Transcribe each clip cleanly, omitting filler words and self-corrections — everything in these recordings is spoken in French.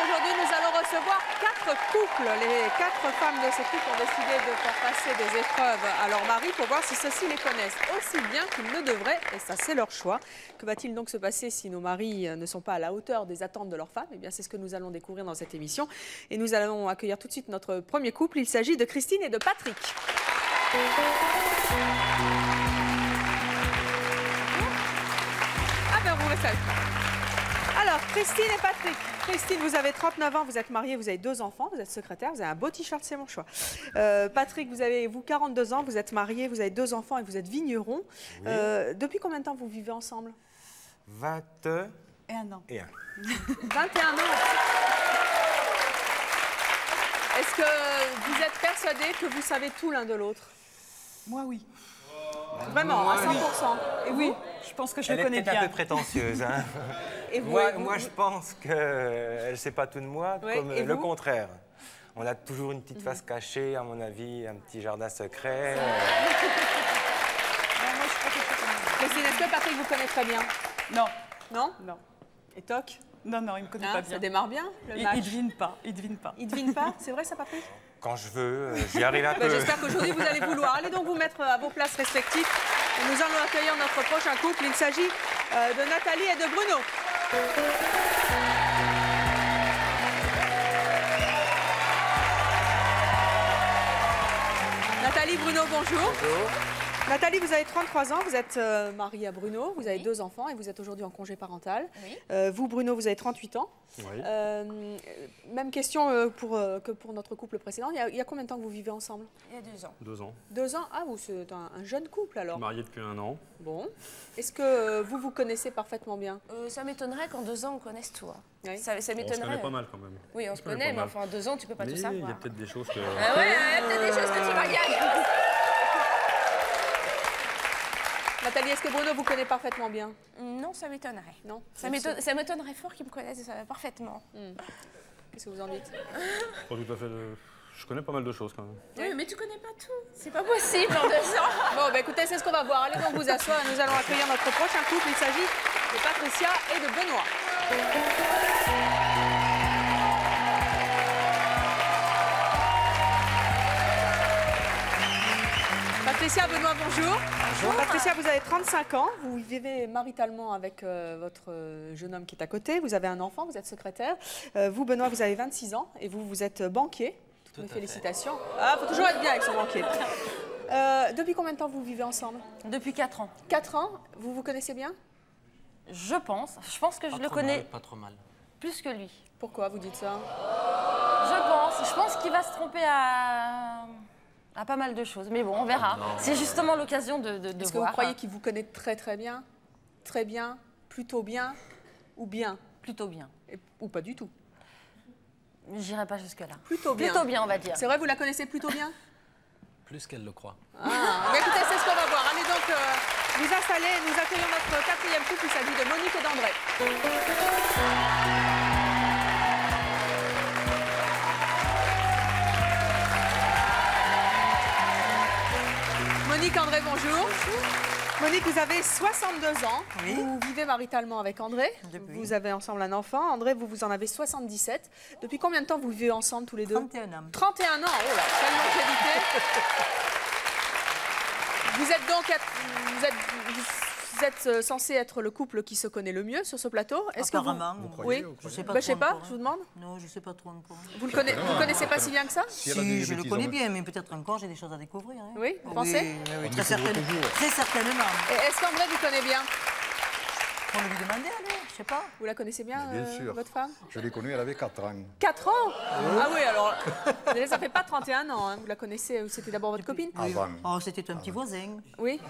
aujourd'hui, nous allons recevoir 4 couples. Les 4 femmes de ce couple ont décidé de faire passer des épreuves à leur mari pour voir si ceux-ci les connaissent aussi bien qu'ils ne devraient. Et ça, c'est leur choix. Que va-t-il donc se passer si nos maris ne sont pas à la hauteur des attentes de leurs femmes? Eh bien, c'est ce que nous allons découvrir dans cette émission. Et nous allons accueillir tout de suite notre premier couple. Il s'agit de Christine et de Patrick. Ah ben, vous restez avec moi. Alors, Christine et Patrick. Christine, vous avez 39 ans, vous êtes mariée, vous avez 2 enfants, vous êtes secrétaire, vous avez un beau t-shirt, c'est mon choix. Patrick, vous avez 42 ans, vous êtes marié, vous avez 2 enfants et vous êtes vigneron. Oui. Depuis combien de temps vous vivez ensemble? 21 ans. 21 ans. Est-ce que vous êtes persuadés que vous savez tout l'un de l'autre? Moi, oui. Vraiment, à 100%. Et oui, je pense que je le connais bien. Elle est peut-être un peu prétentieuse. Hein. Et vous, moi, je pense qu'elle ne sait pas tout de moi, oui, comme le contraire. On a toujours une petite face cachée, à mon avis, un petit jardin secret. Christine, est-ce que Patrick vous connaît très bien? Non. Non? Non. Et Toc? Non, non, il me connaît pas bien. Ça démarre bien, le match? Il devine pas, il devine pas. Il devine pas? C'est vrai ça, Patrick? Quand je veux, j'y arrive un peu. J'espère qu'aujourd'hui vous allez vouloir. Allez donc vous mettre à vos places respectives. Et nous allons accueillir notre prochain couple. Il s'agit de Nathalie et de Bruno. Nathalie, Bruno, bonjour. Bonjour. Nathalie, vous avez 33 ans, vous êtes mariée à Bruno, vous avez 2 enfants et vous êtes aujourd'hui en congé parental. Oui. Vous, Bruno, vous avez 38 ans. Oui. Même question que pour notre couple précédent. Il y a combien de temps que vous vivez ensemble? Il y a 2 ans. 2 ans. 2 ans? Ah, c'est un jeune couple alors. Marié depuis 1 an. Bon. Est-ce que vous vous connaissez parfaitement bien? Ça m'étonnerait qu'en 2 ans on connaisse tout. Hein. Oui. Ça m'étonnerait. On se connaît pas mal quand même. Oui, on se connaît, mais enfin en 2 ans tu peux pas tout savoir. Il y a peut-être des choses que... Ah ouais, il y a peut-être des choses que tu regardes. Nathalie, est-ce que Bruno vous connaît parfaitement bien? Non, ça m'étonnerait. Non. Ça m'étonnerait fort qu'il me connaisse parfaitement. Qu'est-ce que vous en dites? Pas tout à fait. Je connais pas mal de choses quand même. Oui, mais tu connais pas tout. C'est pas possible en 2 ans. Bon, bah écoutez, c'est ce qu'on va voir. Allez donc vous asseoir. Nous allons accueillir notre prochain couple. Il s'agit de Patricia et de Benoît. Patricia, Benoît, bonjour. Bonjour. Patricia, vous avez 35 ans, vous vivez maritalement avec votre jeune homme qui est à côté, vous avez un enfant, vous êtes secrétaire. Vous, Benoît, vous avez 26 ans et vous êtes banquier. Toutes mes félicitations. Ah, il faut toujours être bien avec son banquier. Depuis combien de temps vous vivez ensemble? Depuis 4 ans. 4 ans, vous vous connaissez bien? Je pense que je le connais Pas trop mal. plus que lui. Pourquoi vous dites ça? Je pense qu'il va se tromper à pas mal de choses, mais bon, on verra. C'est justement l'occasion de voir. Est-ce que vous croyez qu'il vous connaît très bien, plutôt bien ou bien? Plutôt bien. Ou pas du tout? J'irai pas jusque-là. Plutôt bien. Plutôt bien, on va dire. C'est vrai, vous la connaissez plutôt bien? Plus qu'elle le croit. Ah, mais écoutez, c'est ce qu'on va voir. Allez donc vous installer, nous accueillons notre 4e couple, il s'agit de Monique et d'André. Monique, André, bonjour. Bonjour. Monique, vous avez 62 ans. Oui. Vous vivez maritalement avec André. Depuis. Vous avez ensemble un enfant. André, vous en avez 77. Depuis combien de temps vous vivez ensemble tous les deux? 31 ans. 31 ans, oh là, quelle longévité. Vous êtes donc vous êtes censé être le couple qui se connaît le mieux sur ce plateau. Est-ce que vous oui, je sais pas, je vous demande. Non, je sais pas trop encore. Vous le connaissez pas si bien que ça? Si, je le connais bien, mais peut-être encore j'ai des choses à découvrir. Hein. Oui, vous pensez? Oui, très certainement. Est-ce qu'André vous connaît bien? On lui demander, allez, je sais pas. Vous la connaissez bien, sûr. votre femme? Je l'ai connue, elle avait 4 ans. 4 ans? Ah oui, alors, ça fait pas 31 ans, hein. Vous la connaissez, c'était d'abord votre copine? Avant. Oh, c'était un petit voisin. Oui.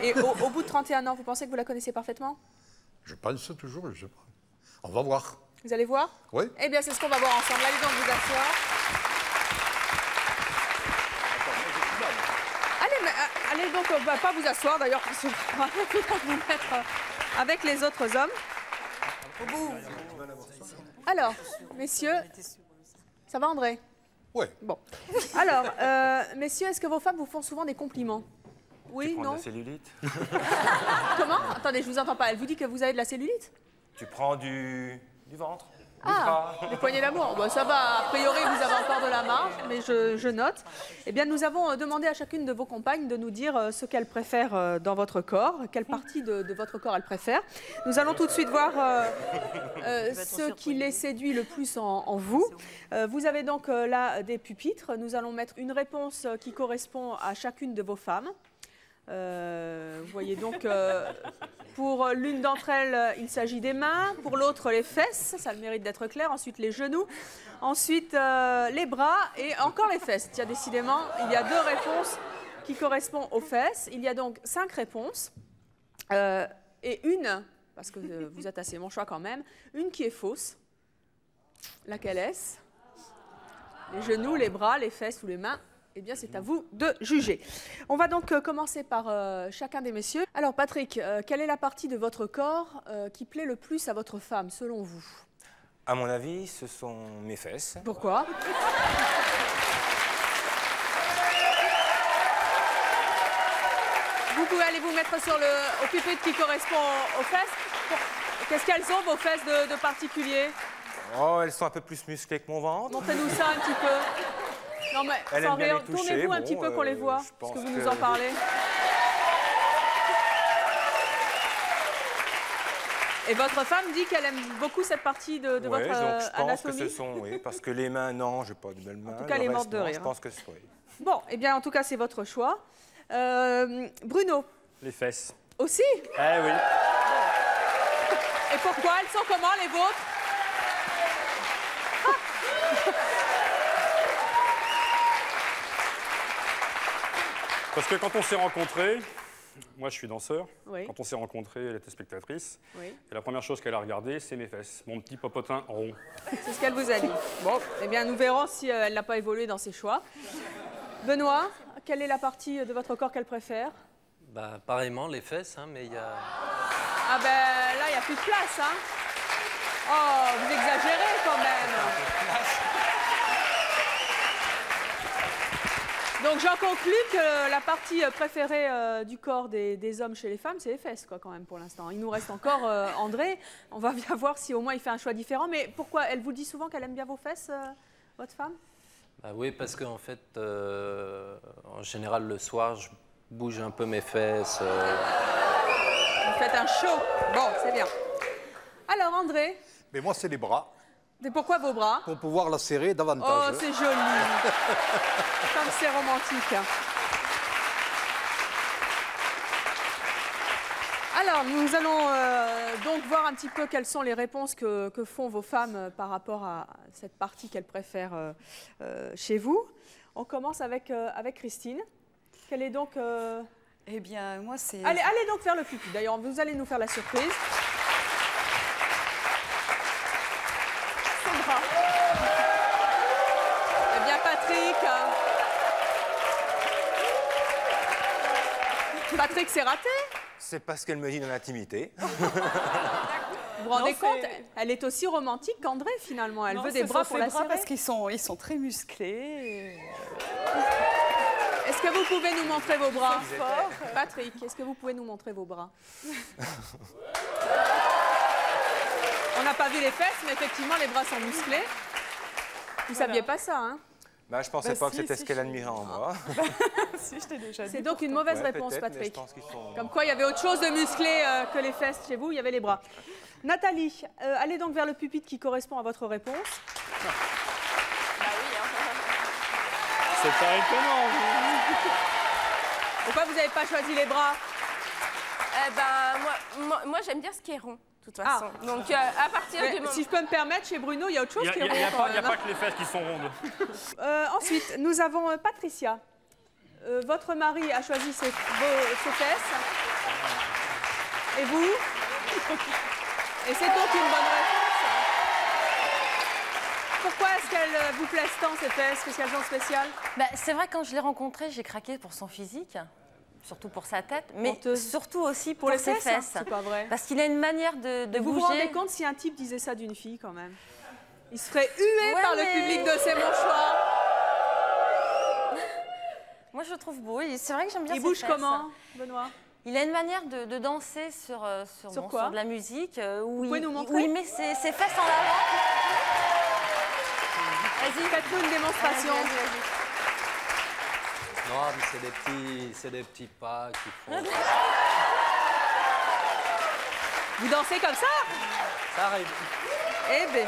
Et au bout de 31 ans, vous pensez que vous la connaissez parfaitement? Je pense toujours, je sais pas. On va voir. Vous allez voir? Oui. Eh bien, c'est ce qu'on va voir ensemble. Allez donc vous asseoir. Allez donc, pas vous asseoir d'ailleurs, parce que je vais vous mettre avec les autres hommes. Au bout. Alors, messieurs, ça va André? Oui. Bon. Alors, messieurs, est-ce que vos femmes vous font souvent des compliments? Oui, tu prends non? de la cellulite? Comment? Attendez, je vous entends pas. Elle vous dit que vous avez de la cellulite? Tu prends du ventre? Ah, les poignées d'amour. Bon, ça va, a priori, vous avez encore de la marge, mais je note. Eh bien, nous avons demandé à chacune de vos compagnes de nous dire ce qu'elle préfère dans votre corps, quelle partie de votre corps elle préfère. Nous allons tout de suite voir ce qui les séduit le plus en vous. Vous avez donc là des pupitres. Nous allons mettre une réponse qui correspond à chacune de vos femmes. Vous voyez donc, pour l'une d'entre elles, il s'agit des mains, pour l'autre les fesses, ça a le mérite d'être clair, ensuite les genoux, ensuite les bras et encore les fesses. Tiens, décidément, il y a 2 réponses qui correspondent aux fesses. Il y a donc 5 réponses et une, parce que vous êtes assez mon choix quand même, une qui est fausse. Laquelle est-ce? Les genoux, les bras, les fesses ou les mains? Eh bien, c'est à vous de juger. On va donc commencer par chacun des messieurs. Alors, Patrick, quelle est la partie de votre corps qui plaît le plus à votre femme, selon vous? À mon avis, ce sont mes fesses. Pourquoi? Vous pouvez aller vous mettre sur au pupitre qui correspond aux fesses. Qu'est-ce qu'elles ont, vos fesses de particulier? Oh, elles sont un peu plus musclées que mon ventre. Montrez-nous ça un petit peu. Non mais sans rire, tournez-vous un petit peu qu'on les voit, parce que vous nous en parlez. Et votre femme dit qu'elle aime beaucoup cette partie de votre donc je pense anatomie. que ce sont, oui, parce que les mains, non, j'ai pas de belles mains. En tout cas, elle est morte de rire. Je pense que c'est oui. Bon, eh bien, en tout cas, c'est votre choix. Bruno. Les fesses. Aussi? Eh oui. Et pourquoi? Elles sont comment, les vôtres? Parce que quand on s'est rencontrés, moi je suis danseur, oui. Quand on s'est rencontrés, elle était spectatrice, oui. Et la première chose qu'elle a regardée, c'est mes fesses, mon petit popotin rond. C'est ce qu'elle vous a dit. Bon, eh bien nous verrons si elle n'a pas évolué dans ses choix. Benoît, quelle est la partie de votre corps qu'elle préfère? Bah, pareillement, les fesses, hein, mais il y a... Ah ben là, il n'y a plus de place, hein. Oh, vous exagérez quand même. Donc j'en conclus que la partie préférée du corps des hommes chez les femmes, c'est les fesses, quoi, quand même, pour l'instant. Il nous reste encore André. On va bien voir si au moins il fait un choix différent. Mais pourquoi? Elle vous dit souvent qu'elle aime bien vos fesses, votre femme? Bah oui, parce qu'en fait, en général, le soir, je bouge un peu mes fesses. Vous faites un show. Bon, c'est bien. Alors, André? Mais moi, c'est les bras. Et pourquoi vos bras? Pour pouvoir la serrer davantage. Oh, c'est joli. Comme c'est romantique. Alors, nous allons donc voir un petit peu quelles sont les réponses que font vos femmes par rapport à cette partie qu'elles préfèrent chez vous. On commence avec Christine. Quelle est donc... Eh bien, moi, c'est... Allez donc faire le pupitre. D'ailleurs, vous allez nous faire la surprise. C'est bras. Eh bien, Patrick, c'est raté. C'est pas ce qu'elle me dit dans l'intimité. Vous vous rendez compte? Elle est aussi romantique qu'André, finalement. Elle veut des bras pour la serrer. Parce qu'ils sont très musclés. Est-ce que vous pouvez nous montrer vos bras? Patrick, est-ce que vous pouvez nous montrer vos bras? On n'a pas vu les fesses, mais effectivement, les bras sont musclés. Vous ne saviez pas ça, hein? Bah, je ne pensais pas que c'était ce qu'elle admirait en moi. Si, je t'ai déjà dit. C'est donc une mauvaise réponse, Patrick. Comme quoi, il y avait autre chose de musclé que les fesses chez vous, il y avait les bras. Nathalie, allez donc vers le pupitre qui correspond à votre réponse. Bah oui, hein. C'est pas étonnant. Pourquoi vous n'avez pas choisi les bras? Moi j'aime bien ce qui est rond, de toute façon. Donc à partir du moment... Si je peux me permettre, chez Bruno, il y a autre chose qui est rond. Il n'y a pas que les fesses qui sont rondes. Ensuite, nous avons Patricia. Votre mari a choisi ses fesses. Et vous? Et c'est donc une bonne réponse. Pourquoi est-ce qu'elles vous plaisent tant, ces fesses? Qu'est-ce qu'elles ont de spécial? C'est vrai, quand je l'ai rencontré, j'ai craqué pour son physique, surtout pour sa tête, mais surtout aussi pour ses fesses. C'est pas vrai. Parce qu'il a une manière de bouger. Vous vous rendez compte si un type disait ça d'une fille, quand même? Il se ferait huer par le public de C'est mon choix. Moi, je le trouve beau. C'est vrai que j'aime bien ses fesses. Il bouge comment, Benoît? Il a une manière de danser sur de la musique où il met ses fesses en avant. Vas-y, faites-nous une démonstration. Non, mais c'est des petits pas qui font... Vous dansez comme ça? Ça arrive. Eh bien.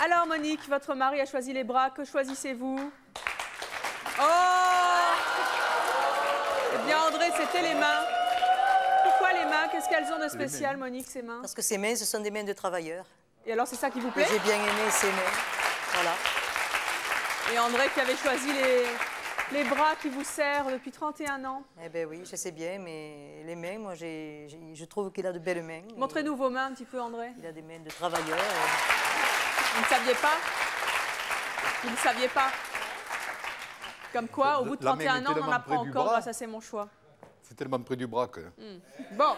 Alors, Monique, votre mari a choisi les bras. Que choisissez-vous? Oh! Eh bien, André, c'était les mains. Pourquoi les mains? Qu'est-ce qu'elles ont de spécial, Monique, ces mains? Parce que ces mains, ce sont des mains de travailleurs. Et alors, c'est ça qui vous plaît? J'ai bien aimé ces mains. Voilà. Et André qui avait choisi les bras qui vous serrent depuis 31 ans. Eh bien oui, je sais bien, mais les mains, moi, je trouve qu'il a de belles mains. Montrez-nous vos mains un petit peu, André. Il a des mains de travailleurs. Vous ne saviez pas? Vous ne saviez pas? Comme quoi, au bout de 31 ans, on en apprend encore grâce à C'est mon choix. C'est tellement près du bras que... Bon.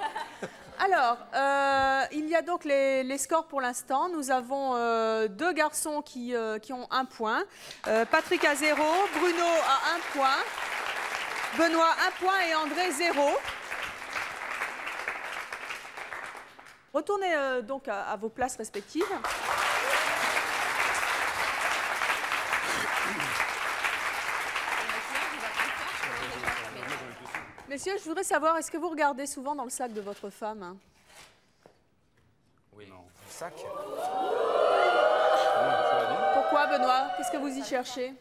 Alors, il y a donc les scores pour l'instant. Nous avons deux garçons qui ont 1 point. Patrick a 0, Bruno a 1 point, Benoît 1 point et André 0. Retournez donc à vos places respectives. Messieurs, je voudrais savoir, est-ce que vous regardez souvent dans le sac de votre femme, hein? Oui. Non. Le sac? Pourquoi, Benoît? Qu'est-ce que vous y cherchez?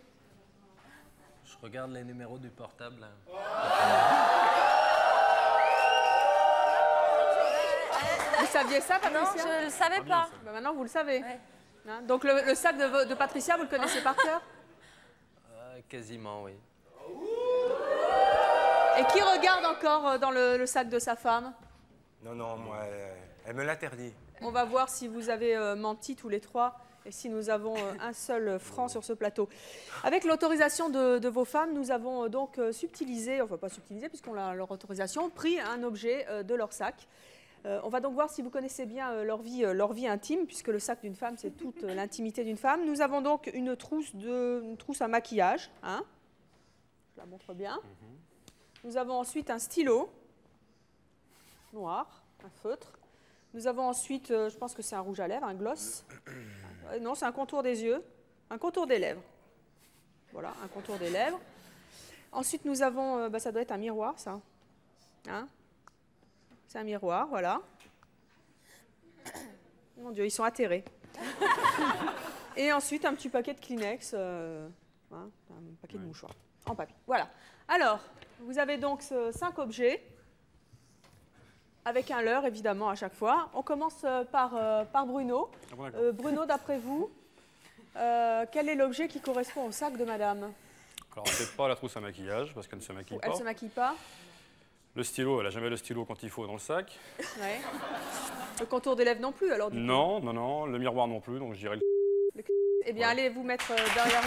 Je regarde les numéros du portable. Vous saviez ça, Patricia? Non, je ne le savais pas. Ben maintenant, vous le savez. Ouais. Hein, donc, le sac de Patricia, vous le connaissez par cœur? Quasiment, oui. Et qui regarde encore dans le sac de sa femme? Non, non, moi, elle me l'interdit. On va voir si vous avez menti tous les trois et si nous avons un seul franc sur ce plateau. Avec l'autorisation de vos femmes, nous avons donc subtilisé, enfin pas subtilisé puisqu'on a leur autorisation, pris un objet de leur sac. On va donc voir si vous connaissez bien leur vie intime, puisque le sac d'une femme, c'est toute l'intimité d'une femme. Nous avons donc une trousse à maquillage. Hein, je la montre bien. Nous avons ensuite un stylo noir, un feutre. Nous avons ensuite, je pense que c'est un rouge à lèvres, un gloss. Non, c'est un contour des yeux, un contour des lèvres. Voilà, un contour des lèvres. Ensuite, nous avons, ça doit être un miroir, ça. Hein, c'est un miroir, voilà. Mon Dieu, ils sont atterrés. Et ensuite, un petit paquet de Kleenex, un paquet de mouchoirs en papier. Voilà. Alors, vous avez donc 5 objets, avec un leurre, évidemment, à chaque fois. On commence par Bruno. Bruno, d'après vous, quel est l'objet qui correspond au sac de madame? Alors, peut-être pas la trousse à maquillage, parce qu'elle ne se maquille pas. Elle ne se maquille pas. Le stylo, elle n'a jamais le stylo quand il faut dans le sac. Ouais. Le contour des lèvres non plus, alors du coup. Non, non, non. Le miroir non plus, donc je dirais le... Eh bien, allez vous mettre derrière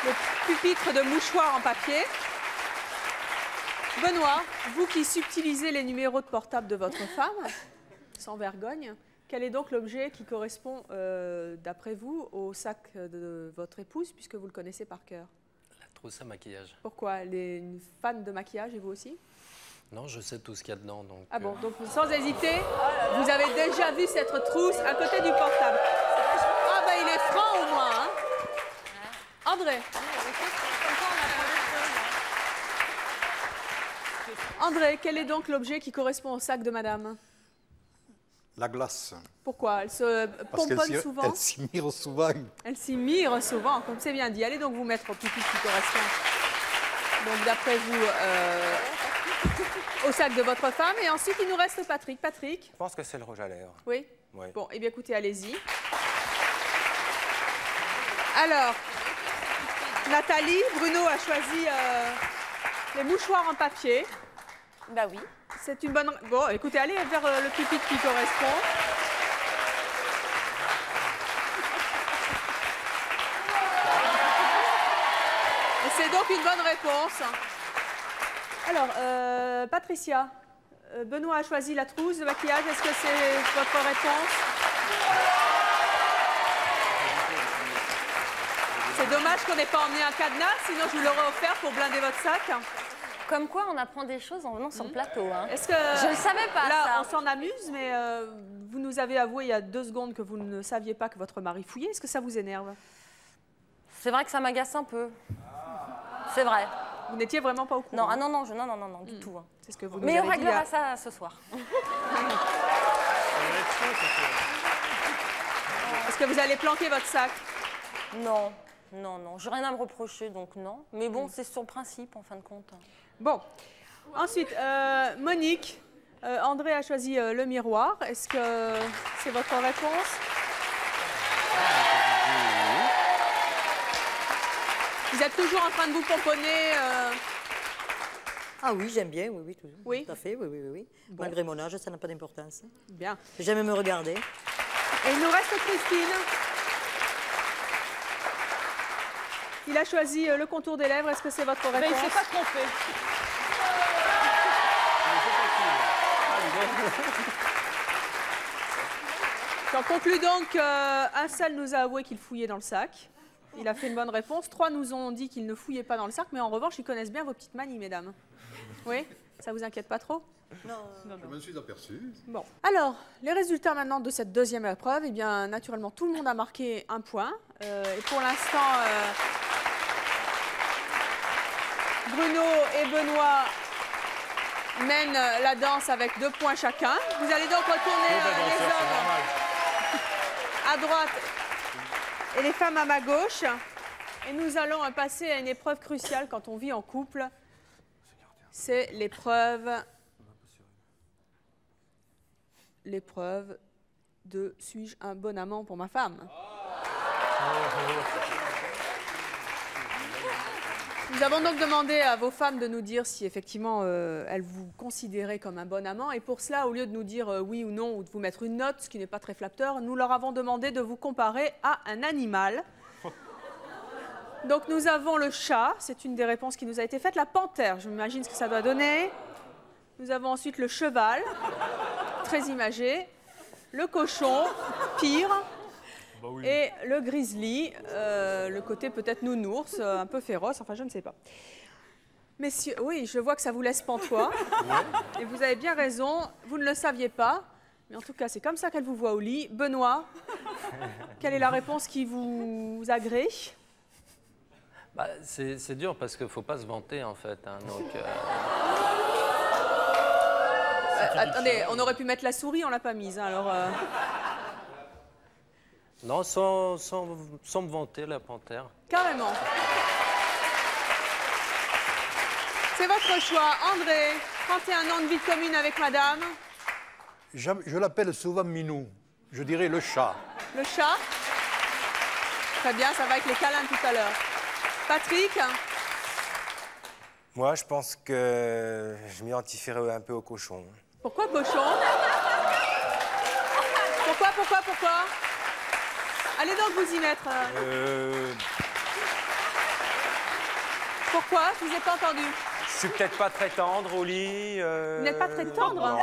le pupitre de mouchoirs en papier. Benoît, vous qui subtilisez les numéros de portable de votre femme, sans vergogne, quel est donc l'objet qui correspond, d'après vous, au sac de votre épouse, puisque vous le connaissez par cœur? La trousse à maquillage. Pourquoi? Elle est une fan de maquillage et vous aussi? Non, je sais tout ce qu'il y a dedans. Donc, ah bon, donc sans hésiter, vous avez déjà vu cette trousse à côté du portable. Ah ben il est franc au moins, hein. André. André, quel est donc l'objet qui correspond au sac de madame? La glace. Pourquoi? Elle se pomponne souvent? Elle s'y mire souvent. Elle s'y mire souvent, comme c'est bien dit. Allez donc vous mettre au pupitre qui correspond, donc d'après vous, au sac de votre femme. Et ensuite, il nous reste Patrick. Patrick? Je pense que c'est le rouge à lèvres. Oui? Oui. Bon, eh bien écoutez, allez-y. Alors, Nathalie, Bruno a choisi les mouchoirs en papier. Bah oui. C'est une bonne... Bon, écoutez, allez vers le pupitre qui correspond. Et c'est donc une bonne réponse. Alors, Patricia, Benoît a choisi la trousse de maquillage. Est-ce que c'est votre réponse? C'est dommage qu'on n'ait pas emmené un cadenas, sinon je vous l'aurais offert pour blinder votre sac. Comme quoi, on apprend des choses en venant sur le plateau. Hein. Est-ce que Je ne savais pas là, ça. on s'en amuse, mais vous nous avez avoué il y a 2 secondes que vous ne saviez pas que votre mari fouillait. Est-ce que ça vous énerve? C'est vrai que ça m'agace un peu. C'est vrai. Vous n'étiez vraiment pas au courant? Non, ah non, du tout. Hein. C'est ce que vous nous Mais on avez dit, réglera ça ce soir. Est-ce que vous allez planquer votre sac? Non. J'ai rien à me reprocher, donc non. Mais bon, c'est sur le principe, en fin de compte. Bon. Ensuite, Monique, André a choisi le miroir. Est-ce que c'est votre réponse? Vous êtes toujours en train de vous pomponner Ah oui, j'aime bien, oui, toujours. Oui. Tout à fait, oui. Bon. Malgré mon âge, ça n'a pas d'importance. Bien. J'aime me regarder. Et il nous reste Christine. Il a choisi le contour des lèvres. Est-ce que c'est votre réponse? Mais il ne s'est pas trompé. J'en conclus donc qu'un seul nous a avoué qu'il fouillait dans le sac. Il a fait une bonne réponse. 3 nous ont dit qu'ils ne fouillaient pas dans le sac, mais en revanche, ils connaissent bien vos petites manies, mesdames. Oui? Ça vous inquiète pas trop? Non. Je me suis aperçu. Bon. Alors, les résultats maintenant de cette deuxième épreuve, eh bien, naturellement, tout le monde a marqué un point. Et pour l'instant, Bruno et Benoît mènent la danse avec 2 points chacun. Vous allez donc retourner les hommes à droite et les femmes à ma gauche. Et nous allons passer à une épreuve cruciale quand on vit en couple. C'est l'épreuve de suis-je un bon amant pour ma femme? Nous avons donc demandé à vos femmes de nous dire si effectivement elles vous considéraient comme un bon amant. Et pour cela, au lieu de nous dire oui ou non, ou de vous mettre une note, ce qui n'est pas très flatteur, nous leur avons demandé de vous comparer à un animal. Donc nous avons le chat, c'est une des réponses qui nous a été faite. La panthère, je m'imagine ce que ça doit donner. Nous avons ensuite le cheval, très imagé. Le cochon, pire. Bah oui. Et le grizzly, le côté peut-être nounours, un peu féroce, enfin je ne sais pas. Messieurs, oui, je vois que ça vous laisse pantois. Et vous avez bien raison, vous ne le saviez pas. Mais en tout cas, c'est comme ça qu'elle vous voit au lit. Benoît, quelle est la réponse qui vous agrée? Bah, c'est dur parce qu'il ne faut pas se vanter en fait. Hein, donc, attendez, on aurait pu mettre la souris, on ne l'a pas mise. Hein, alors, Non, sans me vanter, la panthère. Carrément. C'est votre choix. André, 31 ans de vie commune avec madame. Je l'appelle souvent Minou. Je dirais le chat. Le chat. Très bien, ça va avec les câlins tout à l'heure. Patrick? Moi, je pense que je m'identifierais un peu au cochon. Pourquoi cochon? Pourquoi? Allez donc vous y mettre. Pourquoi? Je vous ai pas entendu. Je suis peut-être pas très tendre au lit. Vous n'êtes pas très tendre? Non.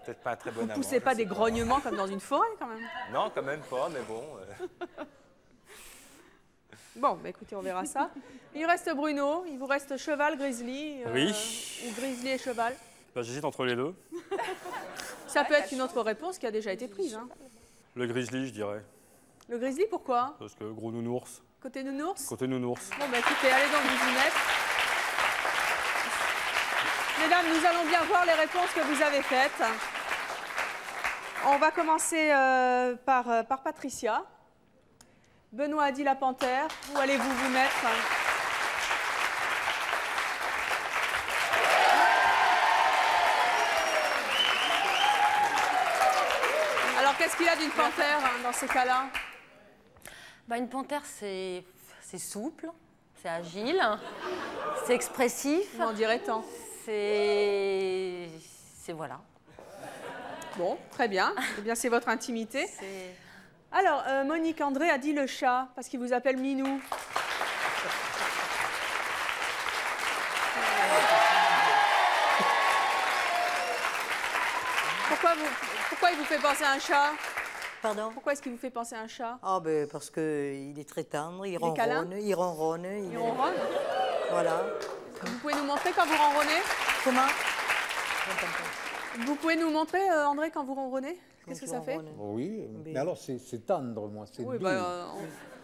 Peut-être pas un très bon amant. Vous poussez pas des grognements comme dans une forêt quand même. Non, quand même pas, mais bon. Bon, bah écoutez, on verra ça. Il reste Bruno, il vous reste cheval, grizzly. Oui. Ou grizzly et cheval. Bah, j'hésite entre les deux. Ça peut être une autre réponse qui a déjà été prise. Hein. Le grizzly, je dirais. Le grizzly, pourquoi? Parce que gros nounours. Côté nounours? Côté nounours. Bon, bah écoutez, allez donc vous y mettre. Mesdames, nous allons bien voir les réponses que vous avez faites. On va commencer par Patricia. Benoît a dit la panthère. Où allez-vous vous mettre? Alors, qu'est-ce qu'il y a d'une panthère hein, dans ces cas-là? Bah, une panthère, c'est souple, c'est agile, c'est expressif. On en dirait tant. C'est voilà. Bon, très bien. Eh bien, c'est votre intimité. Alors, Monique André a dit le chat, parce qu'il vous appelle Minou. Pourquoi il vous fait penser à un chat? Pardon? Pourquoi est-ce qu'il vous fait penser à un chat? Ah, ben, parce qu'il est très tendre, il câlin? ronronne, il ronronne. Il ronronne? Voilà. Vous pouvez nous montrer quand vous ronronnez? Comment? Vous pouvez nous montrer, André, quand vous ronronnez? Qu'est-ce que ça fait? Oui, mais alors c'est tendre, moi, c'est Oui, doux.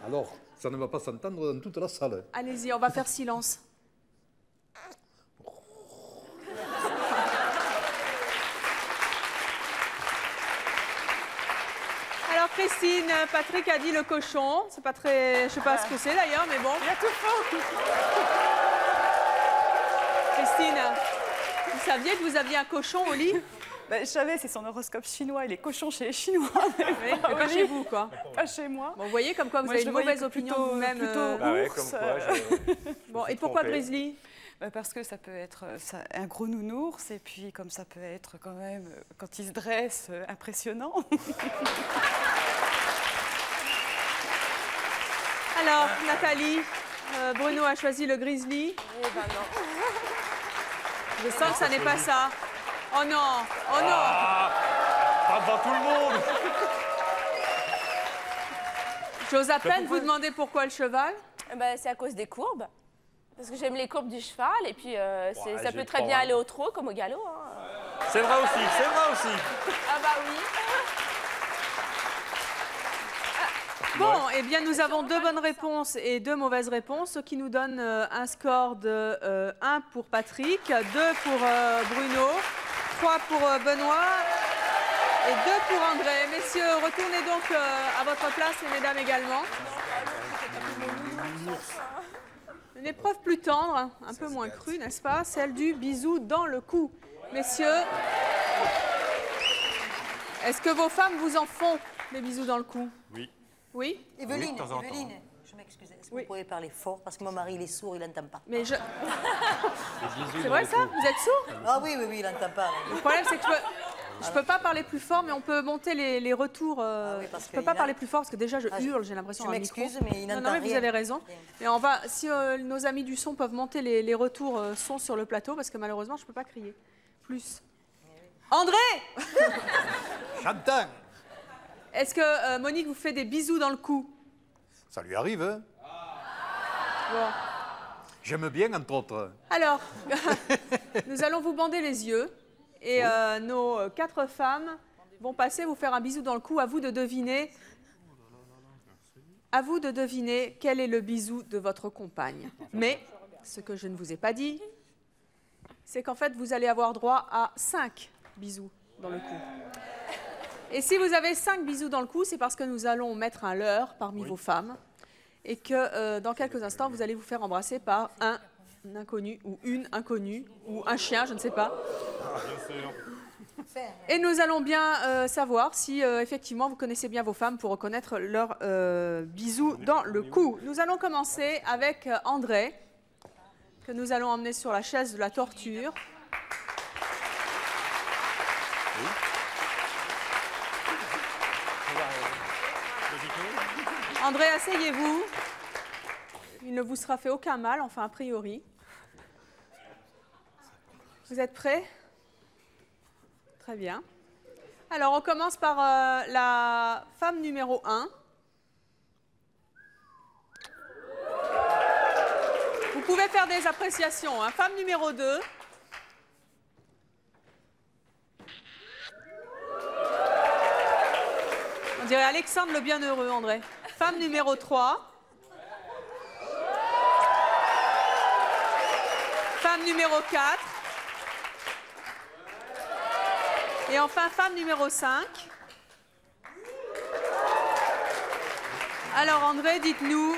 Alors, ça ne va pas s'entendre dans toute la salle. Allez-y, on va faire silence. Alors Christine, Patrick a dit le cochon. C'est pas très... Je sais pas ce que c'est d'ailleurs, mais bon. Il a tout faux. Christine, vous saviez que vous aviez un cochon au lit? Ben, je savais, c'est son horoscope chinois. Il est cochon chez les Chinois. Mais pas chez vous, quoi. Pas chez moi. Bon, vous voyez comme quoi vous Moi, avez je une le voyais mauvaise opinion plutôt- de vous-même. plutôt- Bah ouais, Ours, comme quoi. je Bon, me suis et pourquoi trompé. Grizzly? Ben, parce que ça peut être un gros nounours. Et puis, comme ça peut être quand même, quand il se dresse, impressionnant. Alors, Nathalie, Bruno a choisi le Grizzly. Eh ben non. Je sens que ça n'est pas ça. Oh non, oh non. Pas devant tout le monde. J'ose à peine vous demander pourquoi le cheval. Eh ben, c'est à cause des courbes. Parce que j'aime les courbes du cheval et puis ça j'ai peut très pas bien mal. aller au trot comme au galop. Hein. C'est vrai aussi, c'est vrai aussi. Ah bah oui. Bon, eh bien, nous avons 2 bonnes réponses et 2 mauvaises réponses, ce qui nous donne un score de 1 pour Patrick, 2 pour Bruno, 3 pour Benoît et 2 pour André. Messieurs, retournez donc à votre place et mesdames également. Une épreuve plus tendre, un peu moins crue, n'est-ce pas? Celle du bisou dans le cou. Messieurs, est-ce que vos femmes vous en font des bisous dans le cou? Oui. Oui? Evelyne, Oui, de temps en temps. Evelyne, je m'excuse. Est-ce que Oui. vous pouvez parler fort? Parce que mon mari, il est sourd, il n'entend pas. Mais je... C'est vrai ça? Vous êtes sourd? Ah oui, oui, oui, il n'entend pas. Le problème, c'est que je peux pas parler plus fort, mais on peut monter les retours. oui, parce Je peux qu'il pas a- parler plus fort parce que déjà je Ah, hurle, j'ai l'impression je dans le micro. m'excuse, mais il Non, n'entend non, mais vous rien. avez raison. Mais on va, si nos amis du son peuvent monter les retours son sur le plateau, parce que malheureusement, je peux pas crier plus. André, J'entends. est-ce que Monique vous fait des bisous dans le cou? Ça lui arrive, hein? Bon. J'aime bien, entre autres. Alors, nous allons vous bander les yeux et nos 4 femmes vont passer vous faire un bisou dans le cou. À vous de deviner. À vous de deviner quel est le bisou de votre compagne. Mais ce que je ne vous ai pas dit, c'est qu'en fait, vous allez avoir droit à 5 bisous dans le cou. Et si vous avez 5 bisous dans le cou, c'est parce que nous allons mettre un leurre parmi vos femmes et que dans quelques instants, vous allez vous faire embrasser par un inconnu ou une inconnue ou un chien, je ne sais pas. Et nous allons bien savoir si effectivement vous connaissez bien vos femmes pour reconnaître leurs bisous dans le cou. Nous allons commencer avec André, que nous allons emmener sur la chaise de la torture. André, asseyez-vous. Il ne vous sera fait aucun mal, enfin a priori. Vous êtes prêts? Très bien. Alors, on commence par la femme numéro 1. Vous pouvez faire des appréciations. Hein. Femme numéro 2. On dirait Alexandre le Bienheureux, André. Femme numéro 3. Femme numéro 4. Et enfin, femme numéro 5. Alors, André, dites-nous,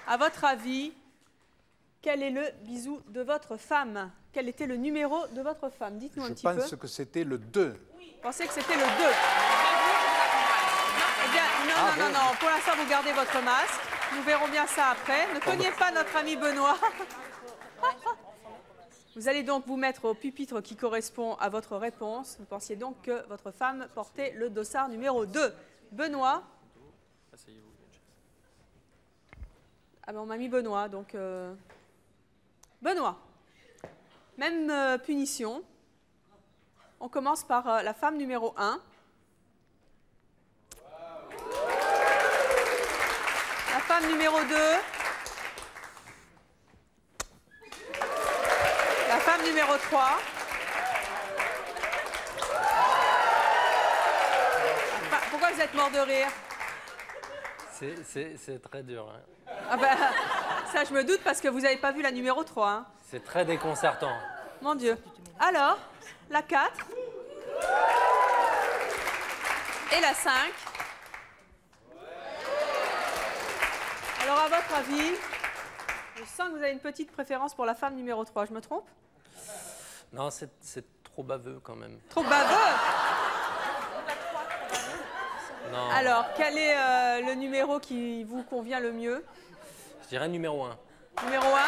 à votre avis, quel est le bisou de votre femme? Quel était le numéro de votre femme? Dites-nous un petit peu. Je pense que c'était le 2. Vous pensez que c'était le 2? Eh bien, non. Pour l'instant, vous gardez votre masque. Nous verrons bien ça après. Ne cognez pas notre ami Benoît. Vous allez donc vous mettre au pupitre qui correspond à votre réponse. Vous pensiez donc que votre femme portait le dossard numéro 2. Benoît. Ah ben on m'a mis Benoît, donc... Benoît. Même punition. On commence par la femme numéro 1. femme numéro 2. La femme numéro 3. Pourquoi vous êtes mort de rire? C'est très dur. Hein. Ah ben, ça, je me doute parce que vous n'avez pas vu la numéro 3. Hein. C'est très déconcertant. Mon Dieu. Alors, la 4. Et la 5. Alors, à votre avis, je sens que vous avez une petite préférence pour la femme numéro 3. Je me trompe? Non, c'est trop baveux quand même. Trop baveux? Non. Alors, quel est le numéro qui vous convient le mieux? Je dirais numéro 1. Numéro 1.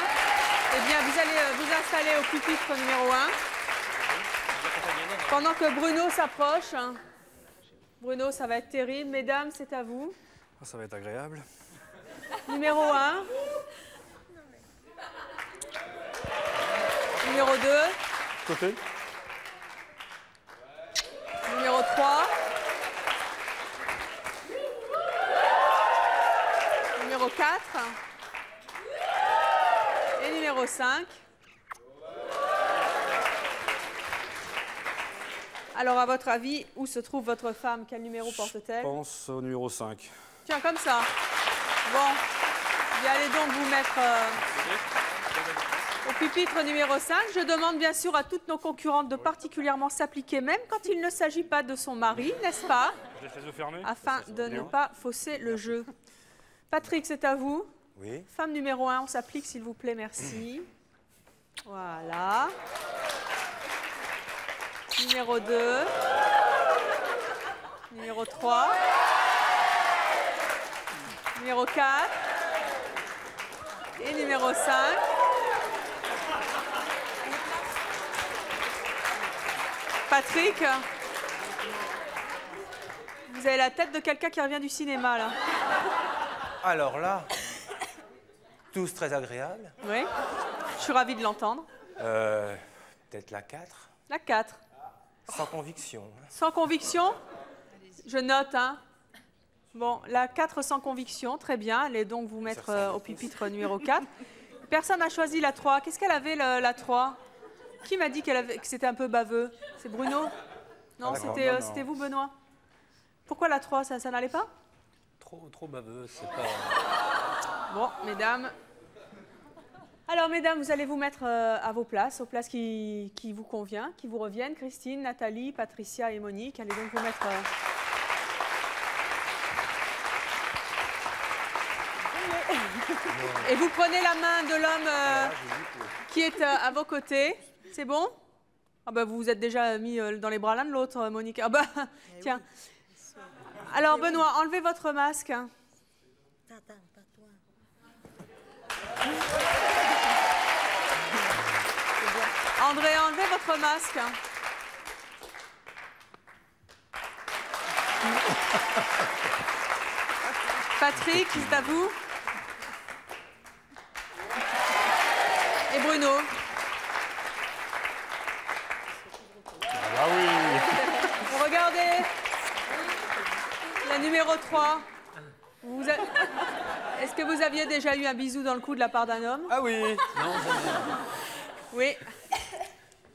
Eh bien, vous allez vous installer au pupitre numéro 1. Pendant que Bruno s'approche. Bruno, ça va être terrible. Mesdames, c'est à vous. Ça va être agréable. Numéro 1. Numéro 2. Côté. Numéro 3. Numéro 4. Et numéro 5. Alors, à votre avis, où se trouve votre femme? Quel numéro porte-t-elle? Je pense au numéro 5. Tiens, comme ça. Bon, vous allez donc vous mettre au pupitre numéro 5. Je demande bien sûr à toutes nos concurrentes de particulièrement s'appliquer, même quand il ne s'agit pas de son mari, n'est-ce pas? Je laisse les yeux fermés. Afin de ne pas fausser le jeu. Patrick, c'est à vous. Oui. Femme numéro 1, on s'applique, s'il vous plaît, merci. Voilà. Numéro 2. Numéro 3. Numéro 4. Et numéro 5. Patrick, vous avez la tête de quelqu'un qui revient du cinéma, là. Alors là, tous très agréables. Oui, je suis ravie de l'entendre. Peut-être la 4. La 4. Sans conviction. Sans conviction? Je note, hein. Bon, la 4 sans conviction, très bien. Allez donc vous mettre au pupitre numéro 4. Personne n'a choisi la 3. Qu'est-ce qu'elle avait, la 3? Qui m'a dit que c'était un peu baveux? C'est Bruno? Non, c'était vous, Benoît? Pourquoi la 3? Ça n'allait pas? Trop baveux, c'est pas... Bon, mesdames. Alors, mesdames, vous allez vous mettre à vos places, aux places qui vous conviennent, qui vous reviennent. Christine, Nathalie, Patricia et Monique. Allez donc vous mettre... Et vous prenez la main de l'homme qui est à vos côtés. C'est bon? Ah bah, vous vous êtes déjà mis dans les bras l'un de l'autre, Monique. Ah bah, tiens. Alors, Benoît, enlevez votre masque. André, enlevez votre masque. Patrick, c'est à vous. Et Bruno. Ah oui. Regardez. La numéro 3. Est-ce que vous aviez déjà eu un bisou dans le cou de la part d'un homme? Ah oui. Non, Oui.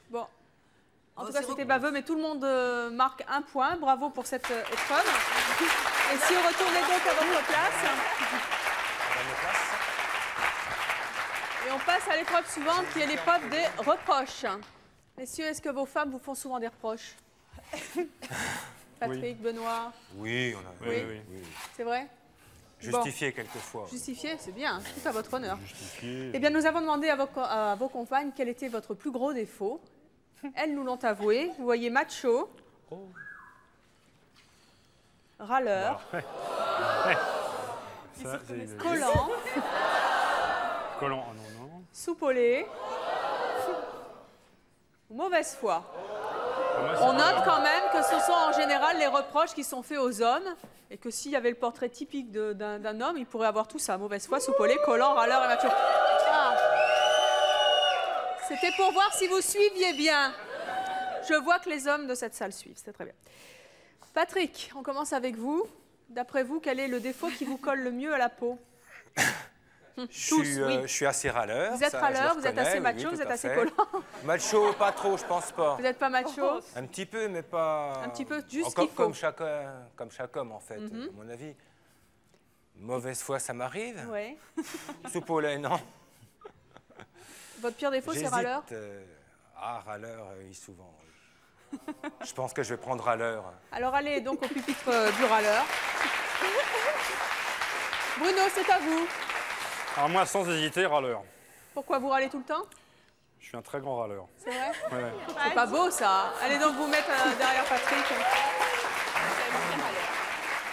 Bon. En tout cas, c'était baveux, mais tout le monde marque un point. Bravo pour cette épreuve. Et si on retournait donc à votre place. Et on passe à l'épreuve suivante, qui est l'épreuve des reproches. Messieurs, est-ce que vos femmes vous font souvent des reproches? Patrick, oui. Benoît? Oui, on a... Oui. C'est vrai? Justifié quelquefois. Justifié, c'est bien, tout à votre honneur. Eh bien, nous avons demandé à vos compagnes quel était votre plus gros défaut. Elles nous l'ont avoué. Vous voyez macho, râleur, collant, Collant, oh non. soupolé, mauvaise foi. On note quand même que ce sont en général les reproches qui sont faits aux hommes et que s'il y avait le portrait typique d'un homme, il pourrait avoir tout ça. Mauvaise foi, soupolé, collant, râleur et macho. Ah. C'était pour voir si vous suiviez bien. Je vois que les hommes de cette salle suivent, c'est très bien. Patrick, on commence avec vous. D'après vous, quel est le défaut qui vous colle le mieux à la peau? Je suis assez râleur. Vous êtes râleur, vous êtes assez macho, oui, vous êtes tout à assez fait. collant. Macho, pas trop, je pense pas. Vous n'êtes pas macho? Un petit peu, mais pas... Un petit peu, juste comme, qu'il faut. comme chaque homme, en fait, à mon avis. Mauvaise foi, ça m'arrive. Oui. Soupe au lait, non. Votre pire défaut, c'est râleur? Râleur, oui, souvent. Oui. Je pense que je vais prendre râleur. Alors allez donc au pupitre du râleur. Bruno, c'est à vous. Alors moi, sans hésiter, râleur. Pourquoi vous râlez tout le temps? Je suis un très grand râleur. C'est vrai? Ouais. C'est pas beau ça. Allez donc vous mettre derrière Patrick.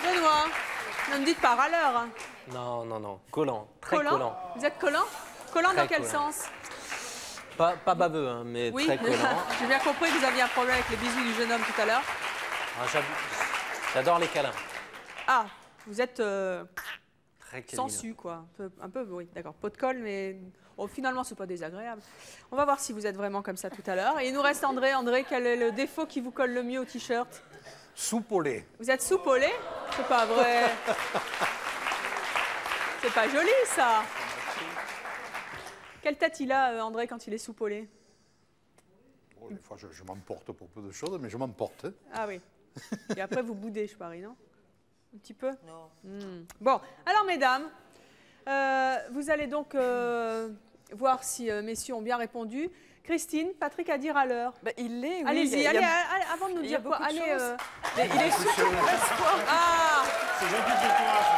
Benoît, ne me dites pas râleur. Hein. Non, non, non. Collant. Très collant. Vous êtes collant? Collant Très dans quel collant. sens? Pas baveux, hein, mais Oui, très collant. j'ai bien compris que vous aviez un problème avec les bisous du jeune homme tout à l'heure. Ah, j'adore les câlins. Ah, vous êtes Très câlineux. sensu, quoi. Un peu, oui, d'accord. Pot de colle, mais finalement, c'est pas désagréable. On va voir si vous êtes vraiment comme ça tout à l'heure. Et il nous reste André. André, quel est le défaut qui vous colle le mieux au t-shirt? Soupe au lait. Vous êtes soupe au lait? C'est pas vrai. C'est pas joli, ça. Quelle tête il a, André, quand il est soupe au lait? Oh, des fois, je m'emporte pour peu de choses, mais je m'emporte. Ah oui. Et après, vous boudez, je parie, non? Un petit peu? Non. Bon, alors, mesdames, vous allez donc voir si messieurs ont bien répondu. Christine, Patrick a dit râleur. Bah, il l'est, oui. Allez-y, allez, avant de nous il y a dire quoi, beaucoup de allez. choses. Mais il est super mauvaise foi. Ah, C'est gentil pour toi, ça.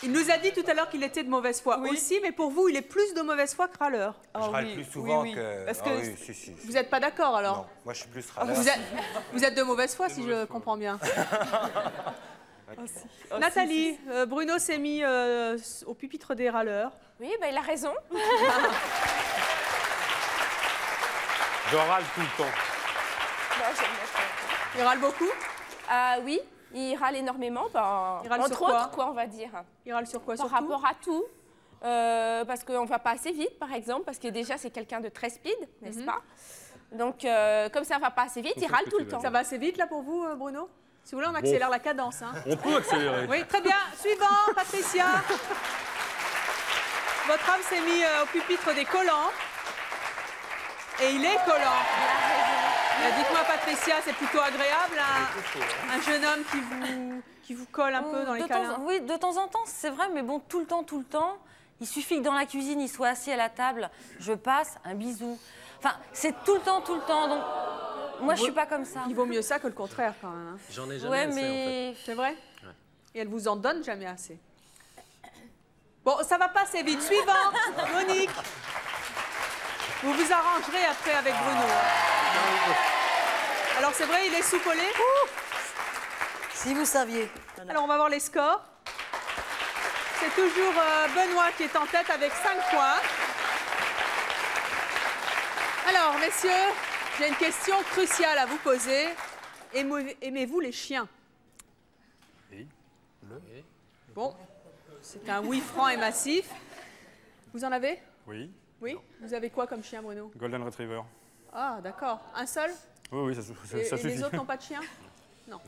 il nous a dit tout à l'heure qu'il était de mauvaise foi Oui. aussi, mais pour vous, il est plus de mauvaise foi que râleur. Je Ah râle oui, plus souvent oui, oui. que... Parce Ah que oui, si. Vous n'êtes pas d'accord alors? Non, moi je suis plus râleur. Vous êtes de mauvaise foi, si je comprends bien. Nathalie, Bruno s'est mis au pupitre des râleurs. Oui, bah, il a raison. Je râle tout le temps. Non, j'aime bien. Il râle beaucoup? Oui, il râle énormément. Bah, Il râle entre sur quoi? autres, quoi, on va dire. Il râle sur quoi? Par Surtout rapport à tout. Parce qu'on ne va pas assez vite, par exemple, parce que déjà, c'est quelqu'un de très speed, n'est-ce pas? Donc, comme ça ne va pas assez vite, il râle tout le temps. Ça va assez vite là pour vous, Bruno? Si vous voulez, on accélère la cadence. Hein. On peut accélérer. Oui, très bien. Suivant, Patricia. Votre homme s'est mis au pupitre des collants. Et il est collant. Dites-moi, Patricia, c'est plutôt agréable, un jeune homme qui vous colle un peu dans les câlins? Oui, de temps en temps, c'est vrai, mais bon, tout le temps, il suffit que dans la cuisine, il soit assis à la table, je passe un bisou. Enfin, c'est tout le temps, donc moi, je suis pas comme ça. Il vaut mieux ça que le contraire, quand même. Hein. J'en ai jamais assez, mais... en fait. C'est vrai? Ouais. Et elle vous en donne jamais assez. Bon, ça va passer vite. Suivant, Monique. Vous vous arrangerez après avec Bruno. Alors, c'est vrai, il est soupe au lait. Si vous saviez. Alors, on va voir les scores. C'est toujours Benoît qui est en tête avec 5 points. Alors, messieurs, j'ai une question cruciale à vous poser. Aimez-vous les chiens? Oui. Bon, c'est un oui franc et massif. Vous en avez? Oui. Oui? Vous avez quoi comme chien, Bruno? Golden Retriever. Ah, d'accord. Un seul? Oui, ça Et suffit. les autres n'ont pas de chien? Non.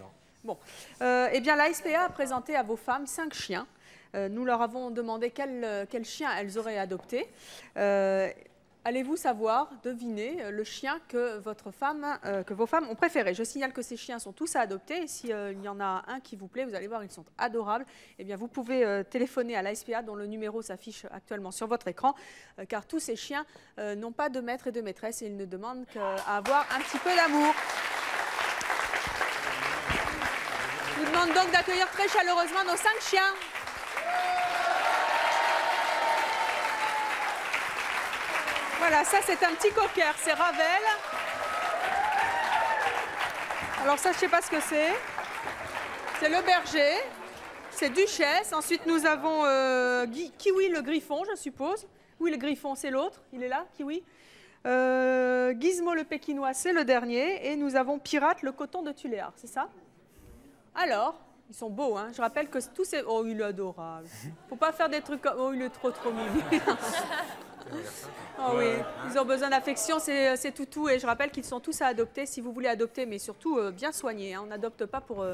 Bon. Eh bien, la SPA a présenté à vos femmes 5 chiens. Nous leur avons demandé quel chien elles auraient adopté. Allez-vous savoir, deviner le chien que vos femmes ont préféré? Je signale que ces chiens sont tous à adopter. Et s'il y en a un qui vous plaît, vous allez voir, ils sont adorables. Eh bien, vous pouvez téléphoner à la SPA dont le numéro s'affiche actuellement sur votre écran, car tous ces chiens n'ont pas de maître et de maîtresse et ils ne demandent qu'à avoir un petit peu d'amour. Je vous demande donc d'accueillir très chaleureusement nos 5 chiens. Voilà, ça c'est un petit cocker, c'est Ravel. Alors ça, je ne sais pas ce que c'est. C'est le berger, c'est Duchesse. Ensuite, nous avons Kiwi le griffon, je suppose. Oui, le griffon, c'est l'autre, il est là, Kiwi. Gizmo le pékinois, c'est le dernier. Et nous avons Pirate le coton de Tuléar, c'est ça? Alors, ils sont beaux, hein. Je rappelle que tous ces... Oh, il est adorable. Faut pas faire des trucs comme... Oh, il est trop mimi. Oh oui, ils ont besoin d'affection, c'est toutou. Et je rappelle qu'ils sont tous à adopter, si vous voulez adopter, mais surtout bien soignés. Hein. On n'adopte pas pour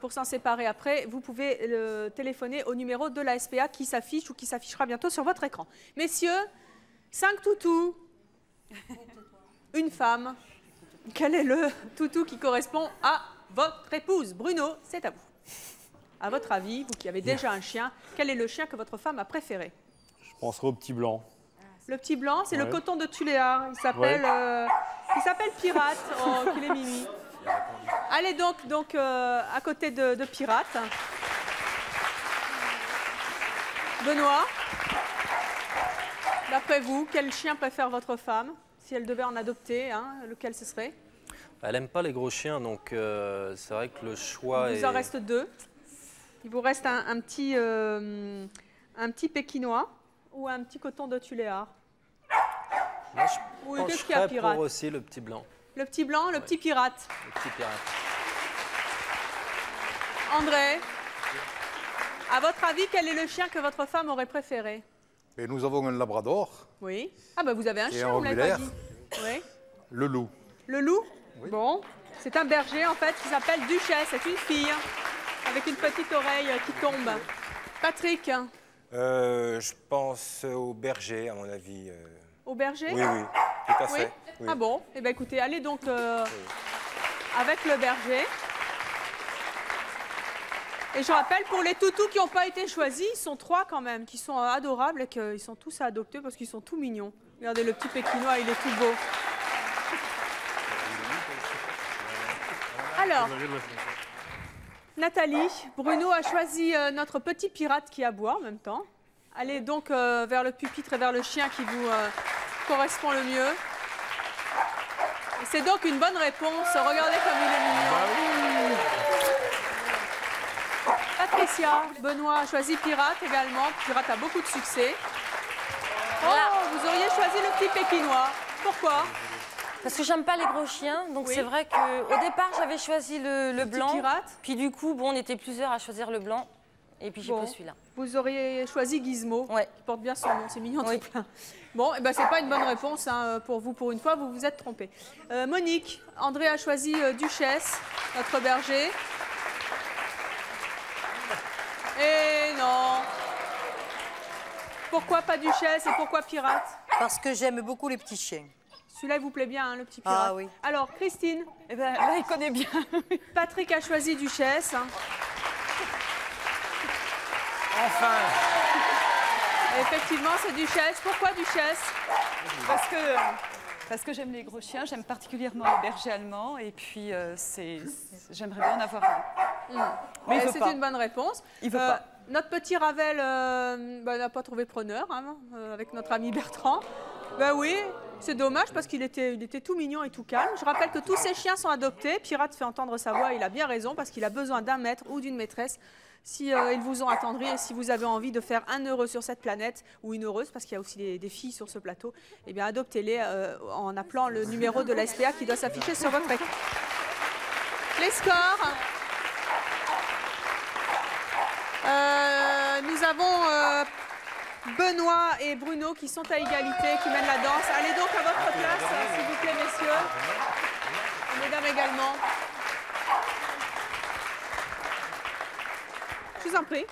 pour s'en séparer après, vous pouvez téléphoner au numéro de la SPA qui s'affiche ou qui s'affichera bientôt sur votre écran. Messieurs, 5 toutous, une femme. Quel est le toutou qui correspond à votre épouse? Bruno, c'est à vous. À votre avis, vous qui avez déjà un chien, quel est le chien que votre femme a préféré? Je penserai au petit blanc. Le petit blanc, c'est le coton de Tuléar. Il s'appelle Pirate. Oh, qu'il est mimi. Allez donc à côté de Pirate. Benoît, d'après vous, quel chien préfère votre femme? Si elle devait en adopter, lequel ce serait? Elle n'aime pas les gros chiens, donc c'est vrai que le choix Il vous en reste 2. Il vous reste un petit pékinois ou un petit coton de Tuléar. Moi, je pencherais pour aussi le petit blanc. Le petit blanc, le petit pirate. Le petit pirate. André, à votre avis, quel est le chien que votre femme aurait préféré? Et nous avons un labrador. Oui. Ah ben vous avez un chien, un vous l'avez pas angulaire. dit. Oui. Le loup. Le loup? Oui. Bon, c'est un berger en fait qui s'appelle Duchesse, c'est une fille avec une petite oreille qui tombe. Patrick? Je pense au berger, à mon avis. Au berger? Oui, tout à fait. Oui. Ah bon? Eh bien écoutez, allez donc avec le berger. Et je rappelle, pour les toutous qui n'ont pas été choisis, ils sont 3 quand même, qui sont adorables et qu'ils sont tous à adopter parce qu'ils sont tout mignons. Regardez, le petit pékinois, il est tout beau. Alors, Nathalie, Bruno a choisi notre petit pirate qui aboie en même temps. Allez donc vers le pupitre et vers le chien qui vous correspond le mieux. C'est donc une bonne réponse. Regardez comme il est mignon. Patricia, Benoît a choisi pirate également. Pirate a beaucoup de succès. Oh, vous auriez choisi le petit pékinois. Pourquoi? Parce que j'aime pas les gros chiens, donc c'est vrai qu'au départ j'avais choisi le blanc. Pirate. Puis du coup, bon, on était plusieurs à choisir le blanc. Et puis j'ai pris celui-là. Vous auriez choisi Gizmo, qui porte bien son nom, c'est mignon tout plein. Bon, eh ben, c'est pas une bonne réponse pour vous pour une fois, vous vous êtes trompé. Monique, André a choisi Duchesse, notre berger. Et non. Pourquoi pas Duchesse et pourquoi Pirate? Parce que j'aime beaucoup les petits chiens. Celui-là, il vous plaît bien, le petit pirate. Ah oui. Alors, Christine? Eh ben, là, il connaît bien. Patrick a choisi Duchesse. Enfin! Et effectivement, c'est Duchesse. Pourquoi Duchesse? Parce que j'aime les gros chiens, j'aime particulièrement les bergers allemands et puis j'aimerais bien en avoir un. Mais c'est une bonne réponse. Il veut pas. Notre petit Ravel n'a pas trouvé preneur avec notre ami Bertrand. Ben oui, c'est dommage parce qu'il était tout mignon et tout calme. Je rappelle que tous ces chiens sont adoptés. Pirate fait entendre sa voix, il a bien raison parce qu'il a besoin d'un maître ou d'une maîtresse. Si ils vous ont attendri et si vous avez envie de faire un heureux sur cette planète ou une heureuse, parce qu'il y a aussi des filles sur ce plateau, eh bien adoptez-les en appelant le numéro de la SPA qui doit s'afficher sur votre écran. Les scores. Nous avons Benoît et Bruno qui sont à égalité, qui mènent la danse. Allez donc à votre place, s'il vous plaît, messieurs. Et mesdames également. Je vous en prie.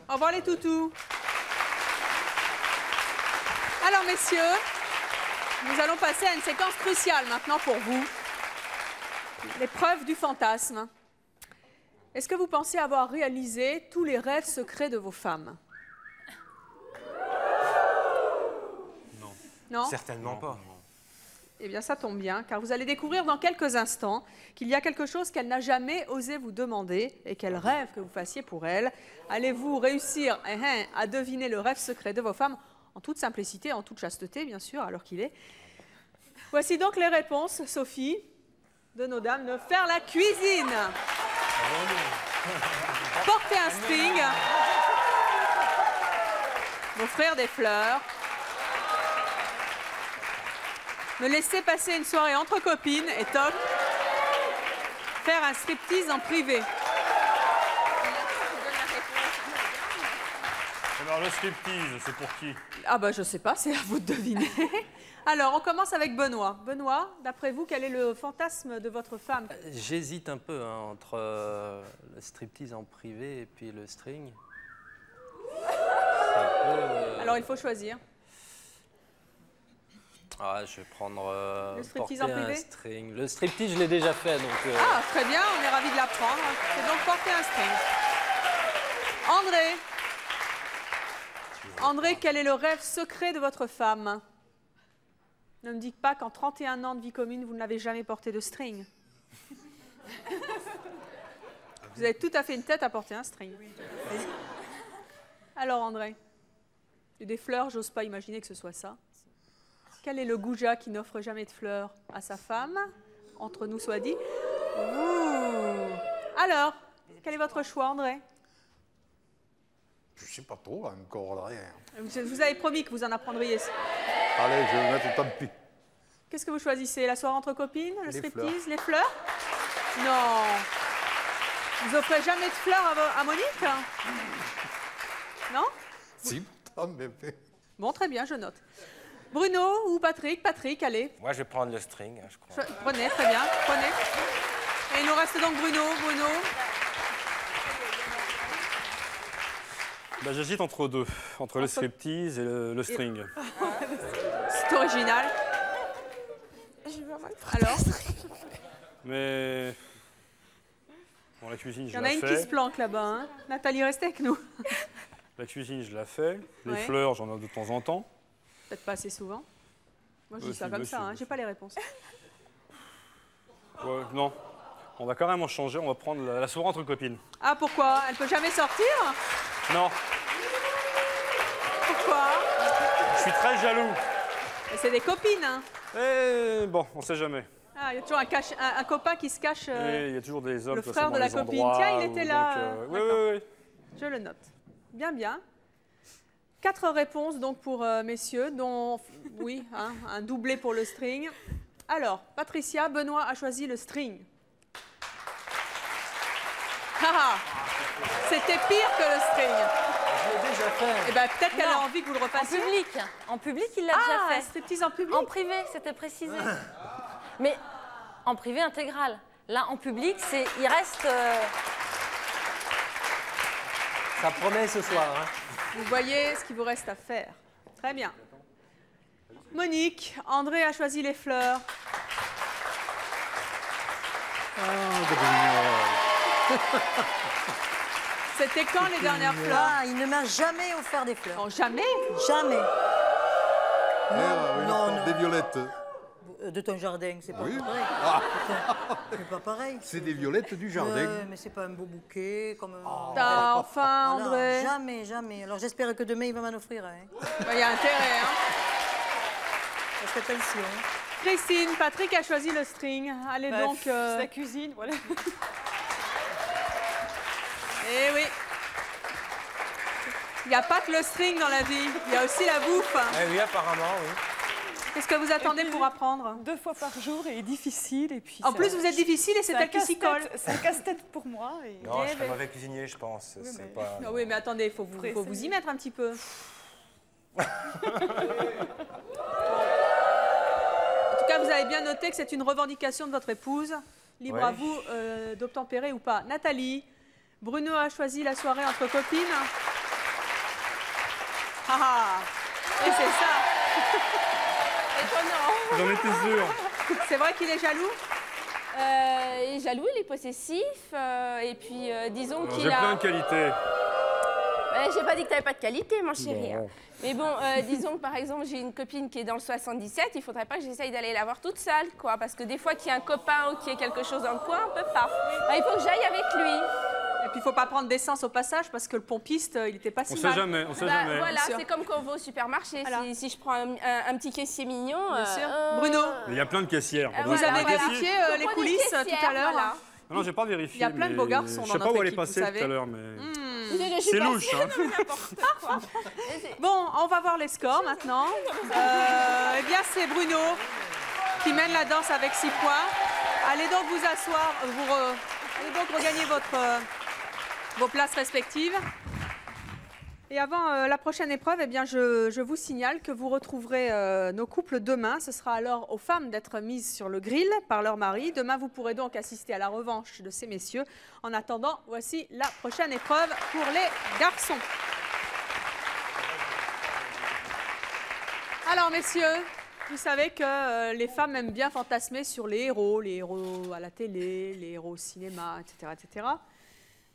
Au revoir les toutous. Alors messieurs, nous allons passer à une séquence cruciale maintenant pour vous. L'épreuve du fantasme. Est-ce que vous pensez avoir réalisé tous les rêves secrets de vos femmes? Non. Non? Certainement pas. Eh bien, ça tombe bien, car vous allez découvrir dans quelques instants qu'il y a quelque chose qu'elle n'a jamais osé vous demander et qu'elle rêve que vous fassiez pour elle. Allez-vous réussir à deviner le rêve secret de vos femmes en toute simplicité, en toute chasteté, bien sûr, alors qu'il est? Voici donc les réponses, Sophie, de nos dames, de faire la cuisine. Porter un string. M'offrir des fleurs. Me laisser passer une soirée entre copines et toc. Faire un striptease en privé. Alors le striptease, c'est pour qui? Ah bah je sais pas, c'est à vous de deviner. Alors, on commence avec Benoît. Benoît, d'après vous, quel est le fantasme de votre femme? J'hésite un peu hein, entre le striptease en privé et puis le string. Alors, il faut choisir. Ah, je vais prendre le striptease porter en privé? un string. Le striptease, je l'ai déjà fait. Donc, Ah, très bien, on est ravis de l'apprendre. C'est donc porter un string. André, quel est le rêve secret de votre femme? Ne me dites pas qu'en 31 ans de vie commune, vous n'avez jamais porté de string. Vous avez tout à fait une tête à porter un string. Alors, André, et des fleurs, j'ose pas imaginer que ce soit ça. Quel est le goujat qui n'offre jamais de fleurs à sa femme? Entre nous soit dit. Ouh. Alors, quel est votre choix, André? Je ne sais pas trop, encore rien. Vous avez promis que vous en apprendriez. Allez, je vais mettre tant pis. Qu'est-ce que vous choisissez? La soirée entre copines? Le striptease? Fleurs. Les fleurs? Non. Vous offrez jamais de fleurs à Monique? Non? Si, pourtant, mais... Bon, très bien, je note. Bruno ou Patrick? Patrick, allez. Moi, je vais prendre le string, je crois. Prenez, très bien, prenez. Et il nous reste donc Bruno. Bah, j'hésite entre deux, entre le striptease et le string. C'est original. Alors? Mais... Bon, la cuisine, Il je y en la a une fais. qui se planque là-bas. Hein. Nathalie, restez avec nous. La cuisine, je la fais. Les Ouais. fleurs, j'en ai de temps en temps. Peut-être pas assez souvent. Moi, je dis ça Si, comme si, ça, hein. si. J'ai pas les réponses. Ouais, non. On va carrément changer, on va prendre la soirée entre copines. Ah, pourquoi? Elle peut jamais sortir? Non, Pourquoi? je suis très jaloux. C'est des copines, hein. Et bon, on sait jamais. Ah, il y a toujours un copain qui se cache. Et il y a toujours des hommes le qui sont frère dans de la les copine. endroits Tiens, il où, était là. donc, oui, D'accord. oui, oui. Je le note. Bien, bien. 4 réponses donc pour messieurs, dont oui, hein, un doublé pour le string. Alors, Patricia, Benoît a choisi le string. Ah, c'était pire que le string. je l'ai déjà fait. Eh ben, peut-être qu'elle a Non. envie que vous le En refassiez. public. En public, il l'a Ah, déjà fait. striptease en public. En privé, c'était précisé. Mais en privé intégral. Là, en public, il reste... Ça promet ce soir. Hein. Vous voyez ce qu'il vous reste à faire. Très bien. Monique, André a choisi les fleurs. C'était quand les dernières fleurs? Ah, il ne m'a jamais offert des fleurs. Non, jamais. Jamais. Non, des violettes. De ton jardin, c'est pas Oui. pareil. C'est pas pareil. C'est des violettes du jardin. Mais c'est pas un beau bouquet comme. Ah, enfin, Voilà, André. jamais, jamais. Alors j'espère que demain il va m'en offrir. Hein. Il y a intérêt, hein. Faites attention. Christine, Patrick a choisi le string. Allez Bah, donc. c'est la cuisine, voilà. Eh oui. Il n'y a pas que le string dans la vie, il y a aussi la bouffe. Eh oui, apparemment, oui. Qu'est-ce que vous attendez pour apprendre? 2 fois par jour et difficile. Et puis En plus, vous êtes difficile et c'est elle qui s'y colle. C'est un casse-tête pour moi. Et... Non, je serais mauvais cuisinier, je pense. Oui, C'est mais- pas... Ah oui, mais attendez, il faut vous y mettre un petit peu. En tout cas, vous avez bien noté que c'est une revendication de votre épouse. Libre Oui. à vous d'obtempérer ou pas. Nathalie, Bruno a choisi la soirée entre copines. Ah ah. Et c'est ça. Étonnant. J'en étais sûr. C'est vrai qu'il est jaloux? Il est jaloux, il est possessif. Et puis, disons J'ai qu'il plein a... de qualités. J'ai pas dit que tu n'avais pas de qualité, mon chéri. Bon. Mais bon, disons que par exemple, j'ai une copine qui est dans le 77, il faudrait pas que j'essaye d'aller la voir toute seule, quoi. Parce que des fois, qu'il y a un copain ou qu'il y ait quelque chose dans le coin, on peut pas. Il faut que j'aille avec lui. Et puis, il ne faut pas prendre d'essence au passage parce que le pompiste, il n'était pas si On mal. sait jamais, on sait Bah, jamais. voilà, Bien sûr. c'est comme quand on va au supermarché. Voilà. Si je prends un petit caissier mignon. Bien sûr. Bruno, Mais il y a plein de caissières. Ah, vous voilà, avez voilà. vérifié les Faut prendre une coulisses tout caissière, à l'heure? voilà. Non, j'ai pas vérifié. Il y a plein de beaux mais garçons je dans sais pas notre où elle est équipe, vous passée savez. tout à l'heure, mais Je suis c'est pas louche. Hein. Bon, on va voir les scores maintenant. Eh bien, c'est Bruno qui mène la danse avec 6 points. Allez donc vous asseoir, allez donc regagner vos places respectives. Et avant la prochaine épreuve, eh bien, je vous signale que vous retrouverez nos couples demain. Ce sera alors aux femmes d'être mises sur le grill par leur mari. Demain, vous pourrez donc assister à la revanche de ces messieurs. En attendant, voici la prochaine épreuve pour les garçons. Alors, messieurs, vous savez que les femmes aiment bien fantasmer sur les héros à la télé, les héros au cinéma, etc., etc.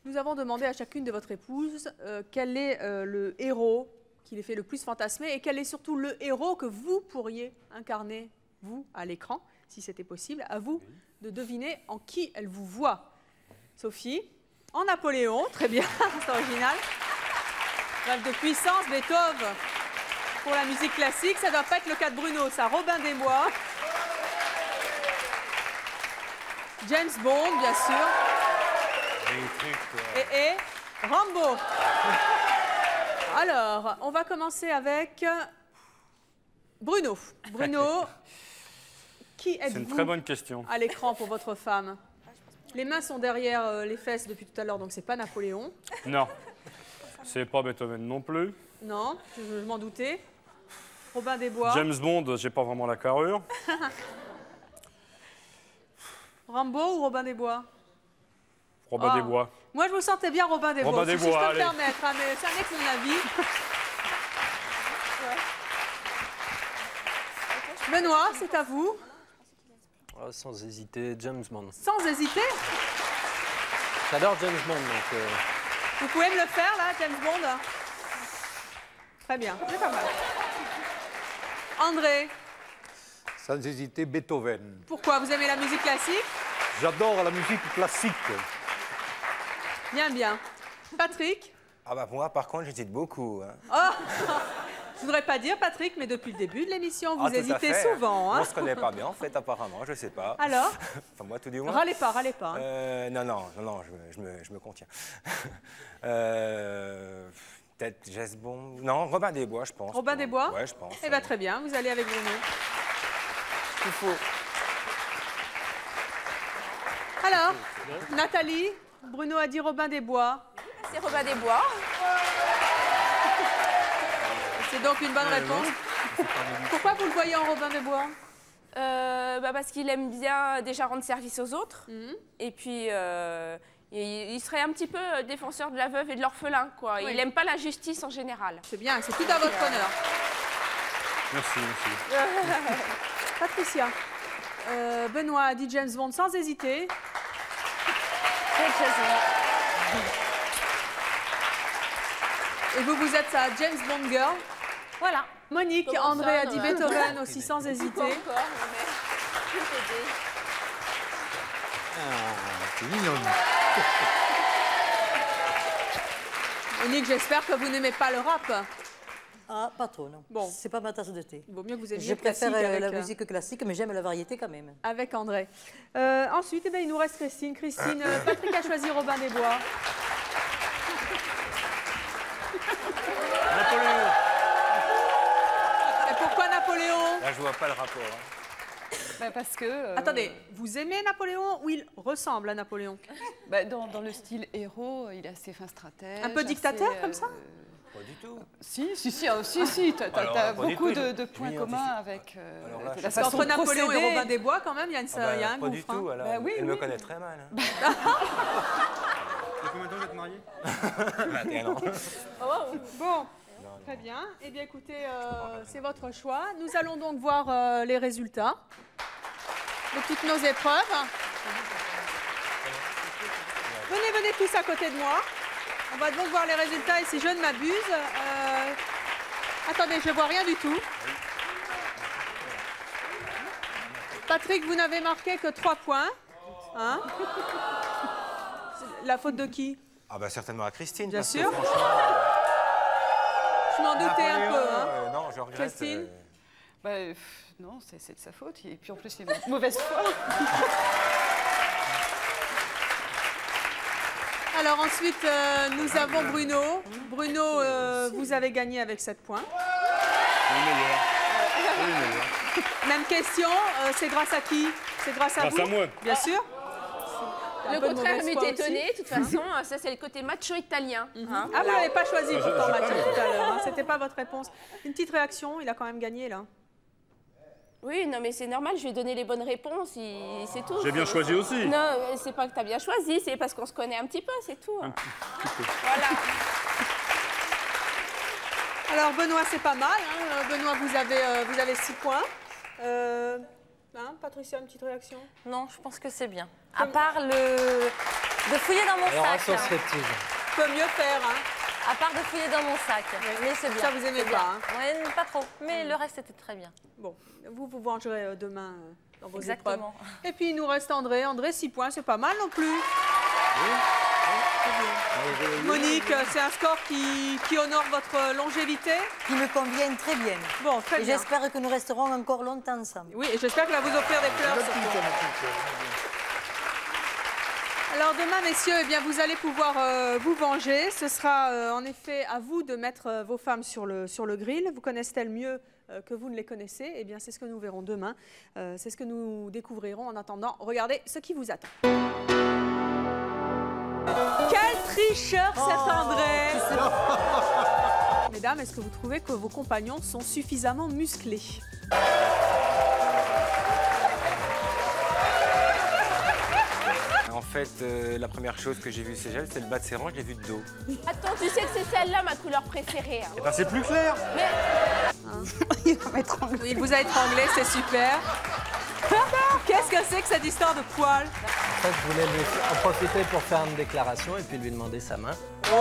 Nous avons demandé à chacune de votre épouse quel est le héros qui les fait le plus fantasmer et quel est surtout le héros que vous pourriez incarner, vous, à l'écran, si c'était possible. À vous de deviner en qui elle vous voit. Sophie, en Napoléon, très bien, c'est original. Rêve de puissance, Beethoven. Pour la musique classique, ça ne doit pas être le cas de Bruno, ça, Robin des Bois. James Bond, bien sûr. Et Rambo. Alors, on va commencer avec Bruno. Bruno, qui êtes-vous? C'est une très bonne question. À l'écran pour votre femme. Les mains sont derrière les fesses depuis tout à l'heure, donc c'est pas Napoléon. Non, c'est pas Beethoven non plus. Non, je m'en doutais. Robin des Bois. James Bond, j'ai pas vraiment la carrure. Rambo ou Robin des Bois? Robin des Bois. Moi, je vous sentais bien Robin des Bois. Robin des si Bois, je peux allez. me permettre, hein, mais ça n'est que mon avis. Benoît, c'est à vous. Ah, sans hésiter, James Bond. Sans hésiter. J'adore James Bond, donc... Vous pouvez me le faire, là, James Bond? Très bien, c'est pas mal. André. Sans hésiter, Beethoven. Pourquoi? Vous aimez la musique classique? J'adore la musique classique. Bien, bien. Patrick? Ah bah moi, par contre, j'hésite beaucoup. Hein. Oh je voudrais pas dire, Patrick, mais depuis le début de l'émission, vous hésitez souvent. Hein. On se connaît pas bien, en fait, apparemment, je sais pas. Alors? Enfin, moi, tout du moins. Râlez pas, râlez pas. Hein. Non, je me contiens. Peut-être James Bond. Non, Robin des Bois, je pense. Robin des Bois? Ouais, je pense. Eh bien, très bien, vous allez avec Bruno. Il faut. Alors, Nathalie, Bruno a dit Robin des Bois. C'est Robin des Bois. C'est donc une bonne réponse. Pourquoi vous le voyez en Robin des Bois? Parce qu'il aime bien déjà rendre service aux autres. Et puis, il serait un petit peu défenseur de la veuve et de l'orphelin, quoi. Oui. Il n'aime pas la justice en général. C'est bien, c'est tout à votre honneur. Merci, merci. Patricia, Benoît a dit James Bond sans hésiter. Et vous, vous êtes sa James Bond girl. Voilà. Monique, comment André ça, a dit Beethoven aussi sans hésiter. Pas encore, mais je vais t'aider. C'est mignon. Monique, j'espère que vous n'aimez pas le rap. Ah, pas trop, non. Bon. C'est pas ma tasse de thé. Il vaut mieux que vous aimiez Je le classique préfère avec, la musique classique, mais j'aime la variété quand même. avec André. Ensuite, eh bien, il nous reste Christine. Christine, Patrick a choisi Robin des Bois. Napoléon. Et pourquoi Napoléon? Là, je vois pas le rapport. Hein. Parce que... Attendez, vous aimez Napoléon ou il ressemble à Napoléon? Dans le style héros, il est assez fin stratège. Un peu dictateur, assez, comme ça? Pas du tout. Si, tu Alors, as pas du beaucoup tout, de points je communs m'identifie. avec Alors là, la je- Parce façon qu'entre de Napoléon procéder. et Robin des Bois, quand même, il y a, Ah il y a un pas du gouffre. tout. Hein. Alors, Bah oui, elle me oui. connaît très mal. Hein. Combien de temps vous êtes mariés? 21 ans. Bon, très bien. Eh bien, écoutez, c'est votre choix. Nous allons donc voir les résultats de toutes nos épreuves. Venez tous à côté de moi. On va donc voir les résultats et si je ne m'abuse. Attendez, je ne vois rien du tout. Patrick, vous n'avez marqué que 3 points. Hein? La faute de qui? Ah bah certainement à Christine. Bien parce que sûr. franchement, Je m'en doutais un Napoléon, peu. Hein? non, je regrette. Christine Non, c'est de sa faute. Et puis en plus, c'est une mauvaise foi. Alors ensuite, nous avons Bruno. Bruno, vous avez gagné avec 7 points. Même question, c'est grâce à qui? C'est grâce à vous? Grâce à moi. Bien sûr. un Le peu de contraire mauvaise m'est foi étonné. aussi. De toute façon, ça, c'est le côté macho italien. Hein. Ah, vous n'avez pas choisi pourtant je sais Mathieu pas. tout à l'heure. Hein. C'était pas votre réponse. Une petite réaction, il a quand même gagné là. Oui, non, mais c'est normal, je vais donner les bonnes réponses, c'est tout. J'ai bien choisi aussi. Non, c'est pas que tu as bien choisi, c'est parce qu'on se connaît un petit peu, c'est tout. Un petit peu. Voilà. Alors Benoît, c'est pas mal. Hein. Benoît, vous avez 6 points. Hein, Patricia, une petite réaction? Non, je pense que c'est bien. À part de fouiller dans mon Alors, sac. attention, striptease. Peut mieux faire. Hein. À part de fouiller dans mon sac. Mais c'est bien. Ça, vous aimez c'est pas, bien. hein. Ouais, pas trop. Mais le reste était très bien. Bon, vous vengerez demain dans vos Exactement. épreuves. Et puis il nous reste André. André, 6 points, c'est pas mal non plus. Monique, c'est un score qui honore votre longévité. Qui me convient très bien. Bon, très Et bien. j'espère que nous resterons encore longtemps ensemble. Oui, et j'espère qu'elle va vous offrir des fleurs. surtout. Alors demain, messieurs, eh bien, vous allez pouvoir vous venger. Ce sera en effet à vous de mettre vos femmes sur le grill. Vous connaissent-elles mieux que vous ne les connaissez? Eh bien, c'est ce que nous verrons demain. C'est ce que nous découvrirons. En attendant, regardez ce qui vous attend. Quel tricheur cet André! Mesdames, est-ce que vous trouvez que vos compagnons sont suffisamment musclés? En fait, la première chose que j'ai vue chez elle, c'est le bas de ses rangs, je l'ai vu de dos. Attends, tu sais que c'est celle-là ma couleur préférée. Hein. Eh ben, c'est plus clair. Il va m'étrangler. Il vous a étranglé, c'est super. Qu'est-ce que c'est que cette histoire de poils? En fait, je voulais lui en profiter pour faire une déclaration et puis lui demander sa main. Oh!